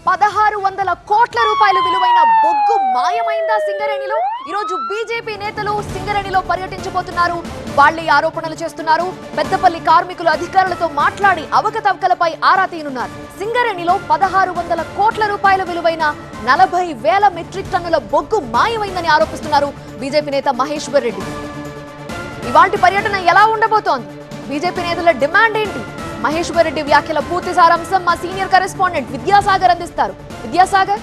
1600 కోట్ల రూపాయల విలువైన బొగ్గు మాయమైందా సింగరేణిలో? ఈరోజు బీజేపీ నేతలు సింగరేణిలో పర్యటించబోతున్నారు. వాళ్లే ఆరోపణలు చేస్తున్నారు. పెద్దపల్లి కార్మికులు అధికారులతో మాట్లాడి అవకతవకలపై ఆరా తీయనున్నారు. సింగరేణిలో 1600 కోట్ల రూపాయల విలువైన 40,000 మెట్రిక్ టన్నుల బొగ్గు మాయమైందని ఆరోపిస్తున్నారు బీజేపీ నేత మహేశ్వర్ రెడ్డి. ఇవాల్టి పర్యటన ఎలా ఉండబోతోంది? బీజేపీ నేతల డిమాండ్ ఏంటి? మహేశ్వర్ రెడ్డి వ్యాఖ్యల పూర్తి సారాంశం మా సీనియర్ కరెస్పాండెంట్ విద్యాసాగర్ అందిస్తారు. విద్యాసాగర్,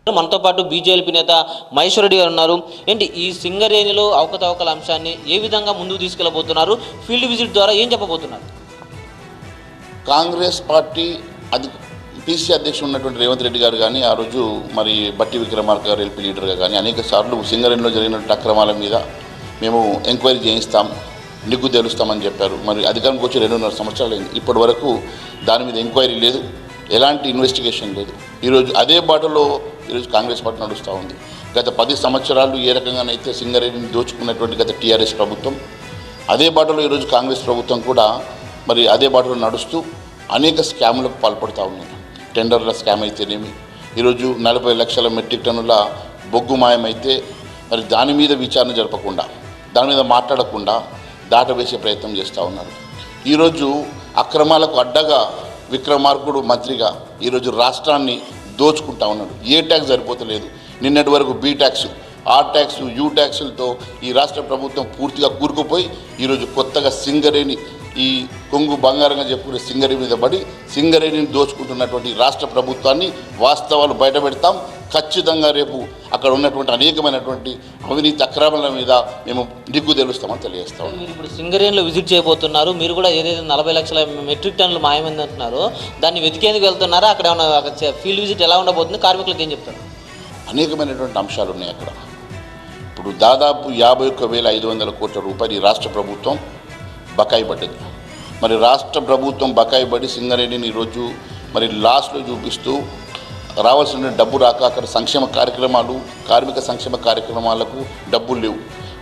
మనతో పాటు బీజేపీ నేత మహేశ్వర్ రెడ్డి గారు ఉన్నారు. ఏంటి ఈ సింగరేణిలో అవకతవకల అంశాన్ని ఏ విధంగా ముందుకు తీసుకెళ్లబోతున్నారు? ఫీల్డ్ విజిట్ ద్వారా ఏం చెప్పబోతున్నారు? కాంగ్రెస్ పార్టీ పీసీ అధ్యక్షుడు ఉన్నటువంటి రేవంత్ రెడ్డి గారు కానీ, ఆ రోజు మరి బట్టి విక్రమార్క గారు ఎల్పీ లీడర్గా కానీ అనేక సార్లు సింగరేణిలో జరిగినటువంటి అక్రమాల మీద మేము ఎంక్వైరీ చేయిస్తాం, నిగ్గు తెలుస్తామని చెప్పారు. మరి అధికారంకి వచ్చి 2.5 సంవత్సరాలు అయింది. ఇప్పటి వరకు దాని మీద ఎంక్వైరీ లేదు, ఎలాంటి ఇన్వెస్టిగేషన్ లేదు. ఈరోజు అదే బాటలో ఈరోజు కాంగ్రెస్ పార్టీ నడుస్తూ ఉంది. గత 10 సంవత్సరాలు ఏ రకంగానైతే సింగరేణిని దోచుకున్నటువంటి గత టీఆర్ఎస్ ప్రభుత్వం, అదే బాటలో ఈరోజు కాంగ్రెస్ ప్రభుత్వం కూడా మరి అదే బాటలో నడుస్తూ అనేక స్కాములకు పాల్పడుతూ ఉంది. టెండర్ల స్కామ్ అయితేనేమి, ఈరోజు 40 లక్షల మెట్రిక్ టన్నుల బొగ్గు మాయమైతే మరి దాని మీద విచారణ జరపకుండా, దాని మీద మాట్లాడకుండా దాటవేసే ప్రయత్నం చేస్తూ ఉన్నారు. ఈరోజు అక్రమాలకు అడ్డగా విక్రమార్కుడు మంత్రిగా ఈరోజు రాష్ట్రాన్ని దోచుకుంటా ఉన్నాడు. ఏ ట్యాక్స్ సరిపోతలేదు. నిన్నటి వరకు B tax, R tax, U ట్యాక్సులతో ఈ రాష్ట్ర ప్రభుత్వం పూర్తిగా కూరుకుపోయి ఈరోజు కొత్తగా సింగరేణి, ఈ కొంగు బంగారంగా చెప్పుకునే సింగరేణి మీద పడి సింగరేణిని దోచుకుంటున్నటువంటి రాష్ట్ర ప్రభుత్వాన్ని వాస్తవాలు బయటపెడతాం. ఖచ్చితంగా రేపు అక్కడ ఉన్నటువంటి అనేకమైనటువంటి అవినీతి అక్రమాల మీద మేము నిగ్గు తెలుస్తామని తెలియజేస్తాం. మీరు ఇప్పుడు సింగరేణిలో విజిట్ చేయబోతున్నారు. మీరు కూడా ఏదైతే 40 లక్షల మెట్రిక్ టన్నులు మాయమైంది అంటున్నారో దాన్ని వెతికేందుకు వెళ్తున్నారా? అక్కడ ఏమన్నా ఫీల్డ్ విజిట్ ఎలా ఉండబోతుంది? కార్మికులకు ఏం చెప్తారు? అనేకమైనటువంటి అంశాలు ఉన్నాయి అక్కడ. ఇప్పుడు దాదాపు 51,500 కోట్ల రూపాయలు ఈ రాష్ట్ర ప్రభుత్వం బకాయి పడ్డది. మరి రాష్ట్ర ప్రభుత్వం బకాయి పడి సింగరేణిని ఈరోజు మరి లాస్ట్లో చూపిస్తూ రావాల్సిన డబ్బు రాక అక్కడ సంక్షేమ కార్యక్రమాలు, కార్మిక సంక్షేమ కార్యక్రమాలకు డబ్బులు లేవు,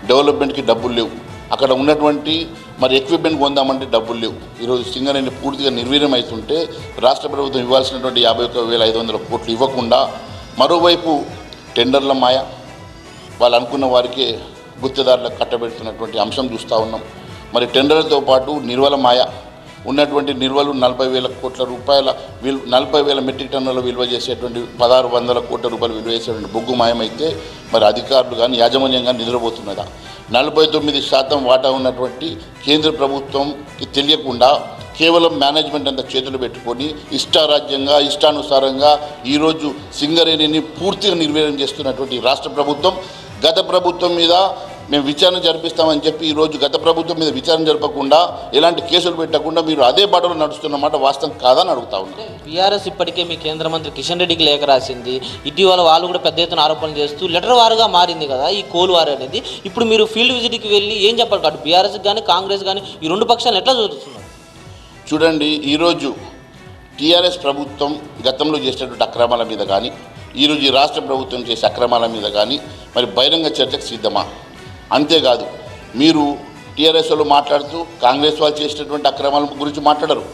డెవలప్మెంట్కి డబ్బులు లేవు, అక్కడ ఉన్నటువంటి మరి ఎక్విప్మెంట్ కొందామంటే డబ్బులు లేవు. ఈరోజు సింగరేణి పూర్తిగా నిర్వీర్యం అవుతుంటే రాష్ట్ర ప్రభుత్వం ఇవ్వాల్సినటువంటి 51,500 కోట్లు ఇవ్వకుండా మరోవైపు టెండర్ల మాయ, వాళ్ళు అనుకున్న వారికే గుత్తేదారులకు కట్టబెడుతున్నటువంటి అంశం చూస్తూ ఉన్నాం. మరి టెండర్లతో పాటు నిర్వల మాయ, ఉన్నటువంటి నిర్వలు 40,000 కోట్ల రూపాయల 40,000 మెట్రిక్ టన్నుల విలువ చేసేటువంటి 1,600 కోట్ల రూపాయలు విలువ చేసేటువంటి బొగ్గు మాయమైతే మరి అధికారులు కానీ యాజమాన్యం కానీ నిద్రపోతున్నదా? 49% వాటా ఉన్నటువంటి కేంద్ర ప్రభుత్వంకి తెలియకుండా కేవలం మేనేజ్మెంట్ అంతా చేతులు పెట్టుకొని ఇష్టారాజ్యంగా, ఇష్టానుసారంగా ఈరోజు సింగరేణిని పూర్తిగా నిర్వీర్యం చేస్తున్నటువంటి రాష్ట్ర ప్రభుత్వం, గత ప్రభుత్వం మీద మేము విచారణ జరిపిస్తామని చెప్పి ఈరోజు గత ప్రభుత్వం మీద విచారణ జరపకుండా, ఎలాంటి కేసులు పెట్టకుండా మీరు అదే బాటలో నడుస్తున్నమాట వాస్తవం కాదని అడుగుతా ఉన్నాం. బీఆర్ఎస్ ఇప్పటికే మీ కేంద్ర మంత్రి కిషన్ రెడ్డికి లేఖ రాసింది. ఇటీవల వాళ్ళు కూడా పెద్ద ఎత్తున ఆరోపణలు చేస్తూ లెటర్ వారుగా మారింది కదా ఈ కోల్ వారు అనేది. ఇప్పుడు మీరు ఫీల్డ్ విజిట్కి వెళ్ళి ఏం చెప్పాలి? అటు బీఆర్ఎస్ కానీ కాంగ్రెస్ కానీ ఈ రెండు పక్షాలను ఎట్లా చూస్తున్నారు? చూడండి, ఈరోజు టీఆర్ఎస్ ప్రభుత్వం గతంలో చేసినటువంటి అక్రమాల మీద కానీ, ఈరోజు ఈ రాష్ట్ర ప్రభుత్వం చేసే అక్రమాల మీద కానీ మరి బహిరంగ చర్చకు సిద్ధమా? అంతేకాదు, మీరు టీఆర్ఎస్ వాళ్ళు మాట్లాడుతూ కాంగ్రెస్ వాళ్ళు చేసినటువంటి అక్రమాల గురించి మాట్లాడరు,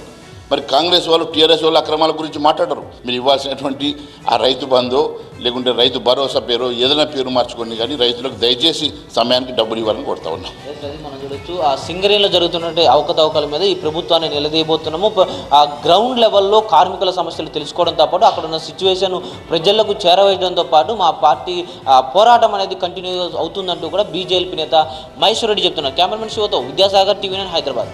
మరి కాంగ్రెస్ వాళ్ళు టీఆర్ఎస్ వాళ్ళ అక్రమాల గురించి మాట్లాడరు. మీరు ఇవ్వాల్సినటువంటి ఆ రైతు బంధో లేకుంటే రైతు భరోసా పేరు ఏదైనా పేరు మార్చుకోండి, కానీ రైతులకు దయచేసి సమయానికి డబ్బులు ఇవ్వాలని కోరుతా ఉన్నాం. మనం చూడొచ్చు ఆ సింగరేణిలో జరుగుతున్నటువంటి అవకతవకల మీద ఈ ప్రభుత్వాన్ని నిలదీయబోతున్నాము. ఆ గ్రౌండ్ లెవెల్లో కార్మికుల సమస్యలు తెలుసుకోవడంతో పాటు అక్కడ ఉన్న సిచ్యువేషన్ ప్రజలకు చేరవేయడంతో పాటు మా పార్టీ పోరాటం అనేది కంటిన్యూ అవుతుందంటూ కూడా బీజేపీ నేత మహేశ్వర్ రెడ్డి చెప్తున్నారు. కెమెరామెన్ శివతో విద్యాసాగర్, టీవీ9 హైదరాబాద్.